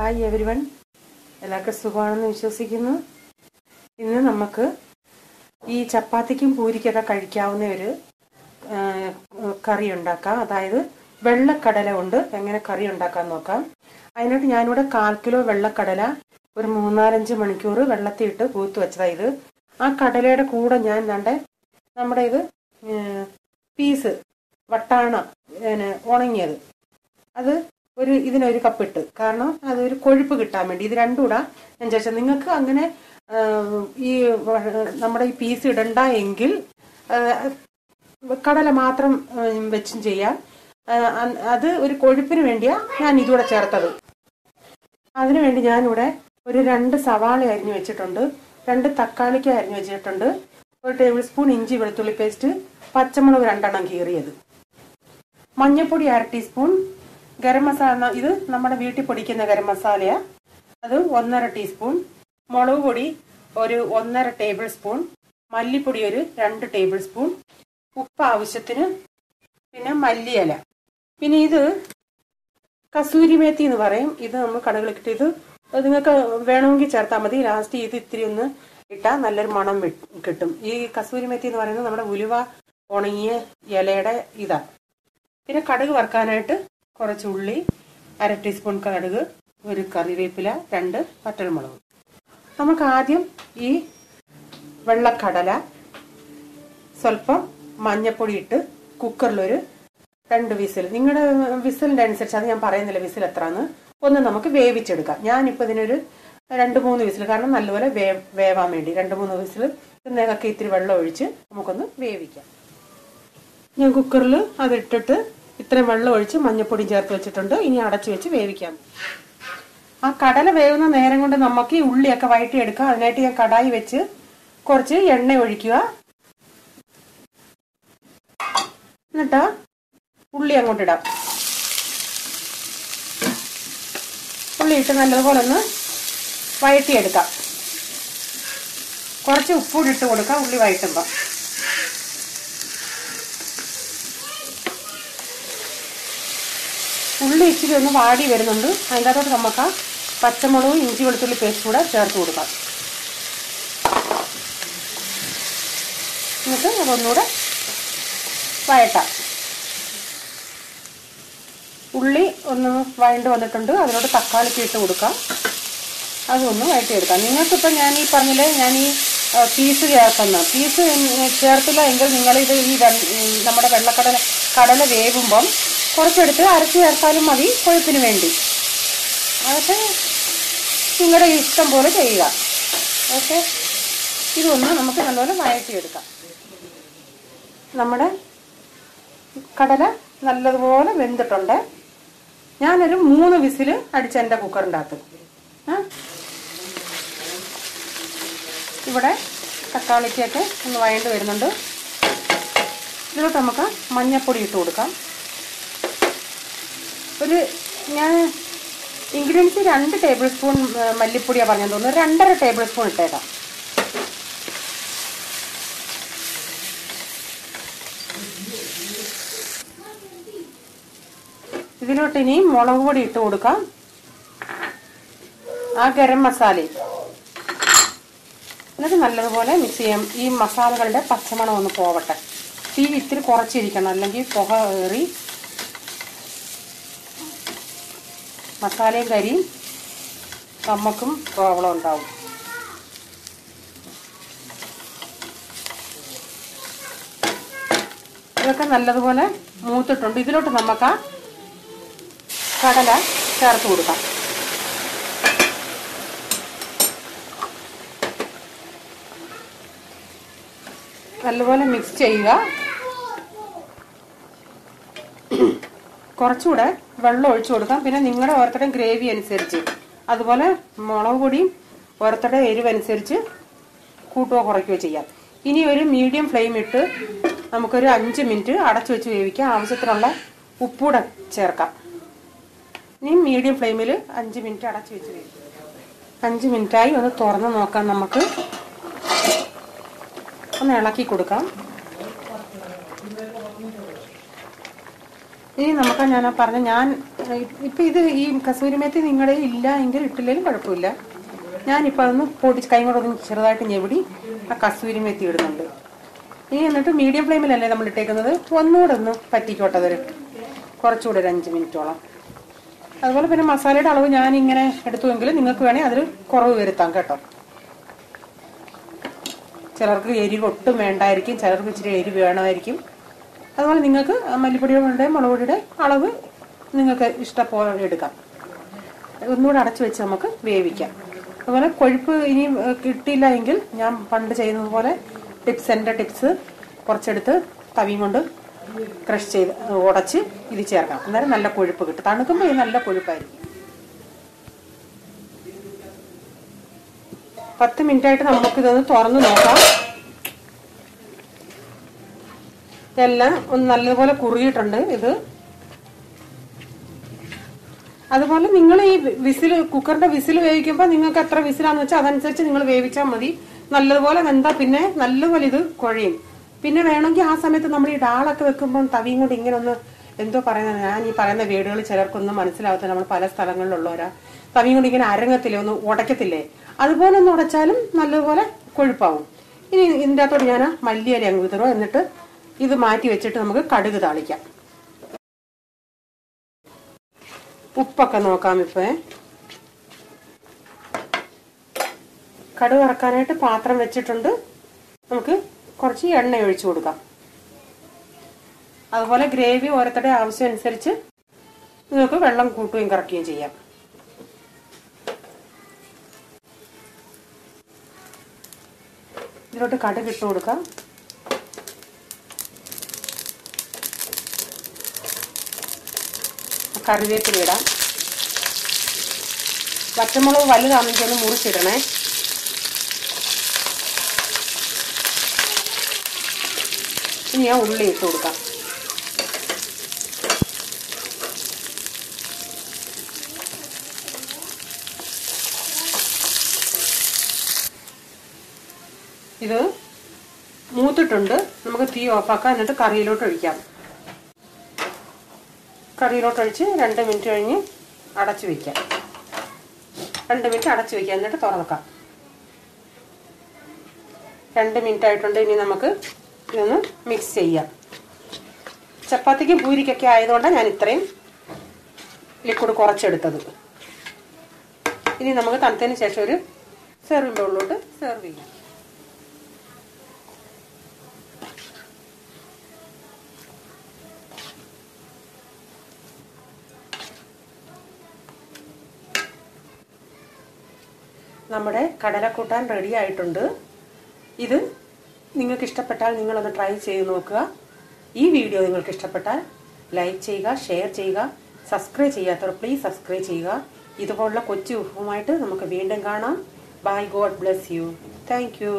Hi everyone, എല്ലാവർക്കും സുഖമാണെന്ന് വിശ്വസിക്കുന്നു. ഇന്ന് നമുക്ക് ഈ ചപ്പാത്തിക്കും പൂരിക്കൊക്കെ കഴിക്കാവുന്ന ഒരു കറി ഉണ്ടാക്കാം. അതായത് വെള്ളക്കടല കൊണ്ട് എങ്ങനെ കറി ഉണ്ടാക്കാൻ നോക്കാം. അതിനായിട്ട് ഞാനിവിടെ 1/4 കിലോ വെള്ളക്കടല ഒരു 3-4 മണിക്കൂർ വെള്ളത്തിലിട്ട് പൂത്ത് വെച്ചതാണ്. ഇത് ആ കടലയുടെ കൂടെ ഞാൻ നമ്മുടെ ഇത് പീസ് വട്ടാണ ഉണങ്ങിയത് അത് ഇതിനൊരു കപ്പിട്ട്, കാരണം അതൊരു കൊഴുപ്പ് കിട്ടാൻ വേണ്ടി. ഇത് രണ്ടും കൂടെ ഞാൻ ചോദിച്ചാൽ നിങ്ങൾക്ക് അങ്ങനെ ഈ നമ്മുടെ ഈ പീസ് ഇടണ്ട എങ്കിൽ കടല മാത്രം വെച്ചും ചെയ്യാം. അത് ഒരു കൊഴുപ്പിന് വേണ്ടിയാണ് ഞാൻ ഇതുകൂടെ ചേർത്തത്. അതിനുവേണ്ടി ഞാനിവിടെ ഒരു 2 സവാള അരിഞ്ഞു വെച്ചിട്ടുണ്ട്, 2 തക്കാളിക്ക അരിഞ്ഞു വെച്ചിട്ടുണ്ട്, 1 ടേബിൾ സ്പൂൺ ഇഞ്ചി വെളുത്തുള്ളി പേസ്റ്റ്, പച്ചമുളക് 2 എണ്ണം കീറിയത്, മഞ്ഞൾപ്പൊടി 1/2 ടീസ്പൂൺ, ഗരം മസാല ഇത് നമ്മുടെ വീട്ടിൽ പൊടിക്കുന്ന ഗരം മസാലയാണ്, അത് 1.5 ടീസ്പൂൺ, മുളക് പൊടി ഒരു 1.5 ടേബിൾ സ്പൂൺ, മല്ലിപ്പൊടി ഒരു 2 ടേബിൾ സ്പൂൺ, ഉപ്പ് ആവശ്യത്തിന്, പിന്നെ മല്ലിയില. പിന്നെ ഇത് കസൂരി മേത്തി എന്ന് പറയും. ഇത് നമ്മൾ കടകളിൽ ഇത് നിങ്ങൾക്ക് വേണമെങ്കിൽ ചേർത്താൽ മതി. ലാസ്റ്റ് ഇത് ഇത്തിരി ഒന്ന് ഇട്ടാൽ നല്ലൊരു മണം കിട്ടും. ഈ കസൂരി മേത്തി എന്ന് പറയുന്നത് നമ്മുടെ ഉലുവ ഉണങ്ങിയ ഇലയുടെ ഇതാണ്. പിന്നെ കടുക് വറുക്കാനായിട്ട് കുറച്ച് ഉള്ളി, 1/2 ടീസ്പൂൺ കടുക്, ഒരു കറിവേപ്പില, 2 വറ്റൽമുളക്. നമുക്ക് ആദ്യം ഈ വെള്ളക്കടല സ്വല്പം മഞ്ഞപ്പൊടി ഇട്ട് കുക്കറിലൊരു 2 വിസിൽ, നിങ്ങളുടെ വിസിലിൻ്റെ അനുസരിച്ച്, അത് ഞാൻ പറയുന്നില്ല വിസിൽ എത്രയെന്ന്, ഒന്ന് നമുക്ക് വേവിച്ചെടുക്കാം. ഞാനിപ്പോൾ ഇതിനൊരു 2-3 വിസിൽ, കാരണം നല്ലപോലെ വേവാൻ വേണ്ടി 2-3 വിസിൽ ഇതിനൊക്കെ ഇത്തിരി വെള്ളം ഒഴിച്ച് നമുക്കൊന്ന് വേവിക്കാം. ഞാൻ കുക്കറിൽ അതിട്ടിട്ട് ഇത്രയും വെള്ളം ഒഴിച്ച് മഞ്ഞപ്പൊടിയും ചേർത്ത് വെച്ചിട്ടുണ്ട്. ഇനി അടച്ചു വെച്ച് വേവിക്കാം. ആ കടല വേവുന്ന നേരം കൊണ്ട് നമുക്ക് ഈ ഉള്ളിയൊക്കെ വഴറ്റിയെടുക്കാം. അതിനായിട്ട് ഞാൻ കടായി വെച്ച് കുറച്ച് എണ്ണ ഒഴിക്കുക. എന്നിട്ട് ഉള്ളി അങ്ങോട്ടിടാം. ഉള്ളി ഇട്ട് നല്ലതുപോലെ ഒന്ന് വഴറ്റിയെടുക്കാം. കുറച്ച് ഉപ്പൂടി ഇട്ട് കൊടുക്കാം ഉള്ളി വഴറ്റുമ്പോൾ. ഉള്ളി ഇച്ചിരി ഒന്ന് വാടി വരുന്നുണ്ട്. അതിൻ്റെ അകത്തോട്ട് നമുക്ക് പച്ചമുളകും ഇഞ്ചി വെളുത്തുള്ളി പേസ്റ്റ് കൂടെ ചേർത്ത് കൊടുക്കാം. എന്നിട്ട് അതൊന്നുകൂടെ വഴറ്റാം. ഉള്ളി ഒന്ന് വഴണ്ട് വന്നിട്ടുണ്ട്. അതിനോട് തക്കാളിക്ക് ഇട്ട് കൊടുക്കാം. അതൊന്ന് വഴറ്റിയെടുക്കാം. നിങ്ങൾക്കിപ്പോൾ ഞാൻ ഈ പറഞ്ഞില്ലേ, ഞാൻ ഈ പീസ് ചേർക്കുന്ന പീസ് ചേർത്തില്ല എങ്കിൽ നിങ്ങളിത് നമ്മുടെ കടല വേവുമ്പം കുറച്ചെടുത്ത് അരച്ച് ചേർത്താലും മതി, കൊഴുപ്പിന് വേണ്ടി. അതൊക്കെ നിങ്ങളുടെ ഇഷ്ടം പോലെ ചെയ്യുക. ഓക്കെ, ഇതൊന്ന് നമുക്ക് നല്ലപോലെ വഴറ്റിയെടുക്കാം. നമ്മുടെ കടല നല്ലതുപോലെ വെന്തിട്ടുണ്ട്. ഞാനൊരു 3 വിസിൽ അടിച്ച എൻ്റെ കുക്കറിൻ്റെ അകത്ത്. ഇവിടെ തക്കാളിക്കൊക്കെ ഒന്ന് വഴണ്ട് വരുന്നുണ്ട്. ഇതിലോട്ട് നമുക്ക് മഞ്ഞൾപ്പൊടി ഇട്ട് കൊടുക്കാം. ഞാൻ ഇൻഗ്രീഡിയൻസ് 2 ടേബിൾ സ്പൂൺ മല്ലിപ്പൊടിയാണ് പറഞ്ഞെന്ന് തോന്നുന്നു. 2.5 ടേബിൾ സ്പൂൺ ഇട്ടേക്കാം. ഇതിലോട്ട് ഇനി മുളക് പൊടി ഇട്ട് കൊടുക്കാം. ആ ഗരം മസാലയും എന്നിട്ട് നല്ലതുപോലെ മിക്സ് ചെയ്യാം. ഈ മസാലകളുടെ പച്ചമണം ഒന്ന് പോവട്ടെ. തീ ഇത്തിരി കുറച്ചിരിക്കണം, അല്ലെങ്കിൽ പുക ഏറി മസാലയും കരിയും നമുക്കും പ്രോബ്ലം ഉണ്ടാവും. ഇതൊക്കെ നല്ലതുപോലെ മൂത്തിട്ടുണ്ട്. ഇതിലോട്ട് നമുക്ക് കടല ചേർത്ത് കൊടുക്കാം. നല്ലപോലെ മിക്സ് ചെയ്യുക. കുറച്ചുകൂടെ വെള്ളം ഒഴിച്ചു കൊടുക്കാം. പിന്നെ നിങ്ങളുടെ ഓരോരുത്തരുടെയും ഗ്രേവി അനുസരിച്ച്, അതുപോലെ മുളക് പൊടിയും ഓരോരുത്തരുടെ എരിവനുസരിച്ച് കൂട്ടുകയോ കുറയ്ക്കുകയോ ചെയ്യാം. ഇനി ഒരു മീഡിയം ഫ്ലെയിം ഇട്ട് നമുക്കൊരു 5 മിനിറ്റ് അടച്ചു വെച്ച് വേവിക്കാം. ആവശ്യത്തിനുള്ള ഉപ്പൂടെ ചേർക്കാം. ഇനി മീഡിയം ഫ്ലെയിമിൽ 5 മിനിറ്റ് അടച്ചു വെച്ച് വേവിക്കാം. 5 മിനിറ്റായി. ഒന്ന് തുറന്ന് നോക്കാം. നമുക്ക് ഒന്ന് ഇളക്കി കൊടുക്കാം. ഇനി നമുക്ക് ഞാൻ ഇപ്പം ഇത് ഈ കസൂരി മേത്തി നിങ്ങളുടെ ഇല്ല എങ്കിൽ ഇട്ടില്ലെങ്കിലും കുഴപ്പമില്ല. ഞാനിപ്പോൾ അതൊന്ന് പൊടിച്ച് കൈ കൊണ്ട് ഒന്ന് ചെറുതായിട്ട് ഞെവിടി ആ കസൂരി മേത്തി ഇടുന്നുണ്ട്. ഇനി എന്നിട്ട് മീഡിയം ഫ്ലെയിമിലല്ലേ നമ്മൾ ഇട്ടേക്കുന്നത്, ഒന്നുകൂടെ ഒന്ന് പറ്റിക്കോട്ടെ അതൊരു കുറച്ചുകൂടെ ഒരു 5 മിനിറ്റോളം. അതുപോലെ പിന്നെ മസാലയുടെ അളവ് ഞാനിങ്ങനെ എടുത്തുവെങ്കിൽ നിങ്ങൾക്ക് വേണമെങ്കിൽ അതിൽ കുറവ് വരുത്താം കേട്ടോ. ചിലർക്ക് എരിവ് ഒട്ടും വേണ്ടായിരിക്കും, ചിലർക്ക് ഇച്ചിരി എരിവ് വേണമായിരിക്കും. അതുപോലെ നിങ്ങൾക്ക് മല്ലിപ്പൊടിയുടെ മുളക് പൊടിയുടെ അളവ് നിങ്ങൾക്ക് ഇഷ്ടപോലെ എടുക്കാം. ഒന്നുകൂടെ അടച്ചു വെച്ച് നമുക്ക് വേവിക്കാം. അതുപോലെ കൊഴുപ്പ് ഇനി കിട്ടിയില്ല എങ്കിൽ ഞാൻ പണ്ട് ചെയ്യുന്നത് പോലെ എൻ്റെ ടിപ്സ് കുറച്ചെടുത്ത് തവിയും കൊണ്ട് ക്രഷ് ചെയ്ത് ഉടച്ച് ഇത് ചേർക്കാം. അന്നേരം നല്ല കൊഴുപ്പ് കിട്ടും. തണുക്കുമ്പോൾ ഇത് നല്ല കൊഴുപ്പായിരിക്കും. 10 മിനിറ്റായിട്ട് നമുക്കിതൊന്ന് തുറന്ന് നോക്കാം. എല്ലാം ഒന്ന് നല്ലതുപോലെ കുറുകിയിട്ടുണ്ട് ഇത്. അതുപോലെ നിങ്ങൾ ഈ കുക്കറിന്റെ വിസിൽ വേവിക്കുമ്പോൾ നിങ്ങൾക്ക് എത്ര വിസിലാന്ന് വെച്ചാൽ അതനുസരിച്ച് നിങ്ങൾ വേവിച്ചാൽ മതി. നല്ലതുപോലെ വെന്താ പിന്നെ നല്ലതുപോലെ ഇത് കുഴയും. പിന്നെ വേണമെങ്കിൽ ആ സമയത്ത് നമ്മൾ ഈ ഡാളൊക്കെ വെക്കുമ്പോൾ തവിയും കൊണ്ട് ഇങ്ങനെ ഒന്ന് എന്തോ പറയുന്നത്, ഞാൻ ഈ പറയുന്ന വീടുകൾ ചിലർക്കൊന്നും മനസ്സിലാവത്തില്ല, നമ്മൾ പല സ്ഥലങ്ങളിലുള്ളവരാ. തവിയും കൊണ്ട് ഇങ്ങനെ അരങ്ങത്തില്ലേ, ഒന്ന് ഉടയ്ക്കത്തില്ലേ, അതുപോലെ ഒന്ന് ഉടച്ചാലും നല്ലതുപോലെ കൊഴുപ്പാവും. ഇനി ഇതിൻ്റെ അകത്തോട്ട് ഞാൻ മല്ലിയില അങ്ങ് വിതറും. എന്നിട്ട് ഇത് മാറ്റി വെച്ചിട്ട് നമുക്ക് കടുക് താളിക്കാം. ഉപ്പൊക്കെ നോക്കാം. ഇപ്പേ കടുക് വറക്കാനായിട്ട് പാത്രം വെച്ചിട്ടുണ്ട്. നമുക്ക് കുറച്ച് എണ്ണ ഒഴിച്ചു കൊടുക്കാം. അതുപോലെ ഗ്രേവി ഓരോരുത്തരുടെ ആവശ്യം അനുസരിച്ച് നിങ്ങൾക്ക് വെള്ളം കൂട്ടുകയും കുറയ്ക്കുകയും ചെയ്യാം. ഇതിലോട്ട് കടുക് ഇട്ട് കൊടുക്കാം. കറിവേപ്പില ഇടാം. പച്ചമുളക് വലുതാണെങ്കിൽ ഒന്ന് മുറിച്ചിടണേ. ഇനി ഞാൻ ഉള്ളി ഇട്ട് കൊടുക്കാം. ഇത് മൂത്തിട്ടുണ്ട്. നമുക്ക് തീ ഓഫാക്കാം. എന്നിട്ട് കറിയിലോട്ട് ഒഴിക്കാം. കറിയിലോട്ടൊഴിച്ച് 2 മിനിറ്റ് കഴിഞ്ഞ് അടച്ചു വയ്ക്കാം. 2 മിനിറ്റ് അടച്ചു വയ്ക്കാം. എന്നിട്ട് തുറക്കാം. 2 മിനിറ്റ് ആയിട്ടുണ്ട്. ഇനി നമുക്ക് ഇതൊന്ന് മിക്സ് ചെയ്യാം. ചപ്പാത്തിക്കും പൂരിക്കൊക്കെ ആയതുകൊണ്ടാണ് ഞാൻ ഇത്രയും ലിക്വിഡ് കുറച്ചെടുത്തത്. ഇനി നമുക്ക് തണുത്തതിന് ശേഷം ഒരു സെർവിംഗ് ബൗളിലോട്ട് സെർവ് ചെയ്യാം. നമ്മുടെ കടലക്കൂട്ടാൻ റെഡി ആയിട്ടുണ്ട്. ഇത് നിങ്ങൾക്ക് ഇഷ്ടപ്പെട്ടാൽ നിങ്ങളൊന്ന് ട്രൈ ചെയ്ത് നോക്കുക. ഈ വീഡിയോ നിങ്ങൾക്ക് ഇഷ്ടപ്പെട്ടാൽ ലൈക്ക് ചെയ്യുക, ഷെയർ ചെയ്യുക, സബ്സ്ക്രൈബ് ചെയ്യാത്തവർ പ്ലീസ് സബ്സ്ക്രൈബ് ചെയ്യുക. ഇതുപോലുള്ള കൊച്ചു വിഭവമായിട്ട് നമുക്ക് വീണ്ടും കാണാം. Bye. God bless you. Thank U.